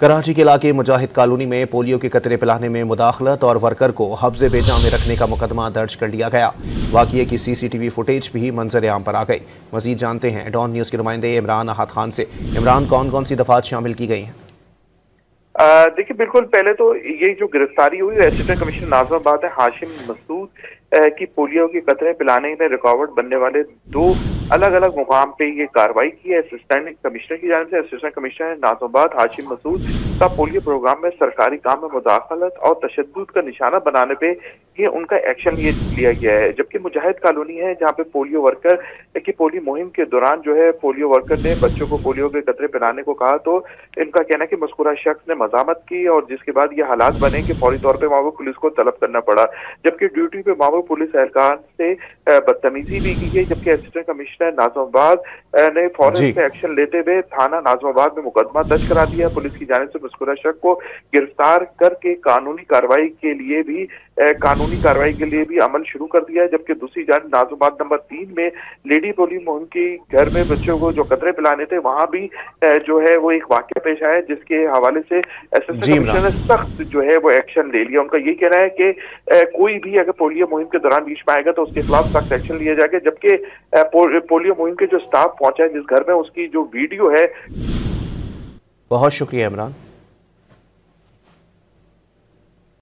कराची के इलाके मुजाहिद कॉलोनी में पोलियो के कतरे पिलाने में मुदाखलत और वर्कर को हफ्ज़े बेजा में रखने का मुकदमा दर्ज कर लिया गया। वाक़ये की CCTV फुटेज भी मंजर आम पर आ गई। मज़ीद जानते हैं डॉन न्यूज़ के नुमाइंदे इमरान अहद खान से। इमरान, कौन कौन सी दफात शामिल की गई हैं? देखिए, बिल्कुल पहले तो ये जो गिरफ्तारी हुई असिस्टेंट कमिश्नर नाज़िमाबाद है हाशिम मसूद की पोलियो के कतरे पिलाने में रुकावट बनने वाले 2 अलग अलग मुकाम पे ये कार्रवाई की है। असिस्टेंट कमिश्नर की जानिब से असिस्टेंट कमिश्नर नाज़िमाबाद हाशिम मसूद का पोलियो प्रोग्राम में सरकारी काम में मुदाखलत और तशद्दुद का निशाना बनाने पे ये उनका एक्शन ये लिया गया है। जबकि मुजाहिद कॉलोनी है जहाँ पे पोलियो वर्कर की पोलियो मुहिम के दौरान जो है पोलियो वर्कर ने बच्चों को पोलियो के कतरे पिलाने को कहा, तो इनका कहना है कि मज़कूरा शख्स ने मज़ामत की और जिसके बाद ये हालात बने कि फौरी तौर पे मामू पुलिस को तलब करना पड़ा। जबकि ड्यूटी पे मामू पुलिस एहलकार से बदतमीजी भी की गई। जबकि असिस्टेंट कमिश्नर नाज़िमाबाद ने फौरन इस पे एक्शन लेते हुए थाना नाज़िमाबाद में मुकदमा दर्ज करा दिया। पुलिस की जानिब से मज़कूरा शख्स को गिरफ्तार करके कानूनी कार्रवाई के लिए भी अमल शुरू कर दिया है। जबकि दूसरी जानिब नाज़िमाबाद नंबर 3 में लेडी पोलियो मुहिम की घर में बच्चों को जो कतरे पिलाने थे वहां भी जो है वो एक वाकया पेश आया, जिसके हवाले से असिस्टेंट कमिश्नर ने सख्त जो है वो एक्शन ले लिया। उनका ये कहना है कि कोई भी अगर पोलियो मुहिम के दौरान बीच में आएगा तो उसके खिलाफ सख्त एक्शन लिया जाएगा। जबकि पोलियो मुहिम के जो स्टाफ पहुंचा है जिस घर में, उसकी जो वीडियो है। बहुत शुक्रिया इमरान।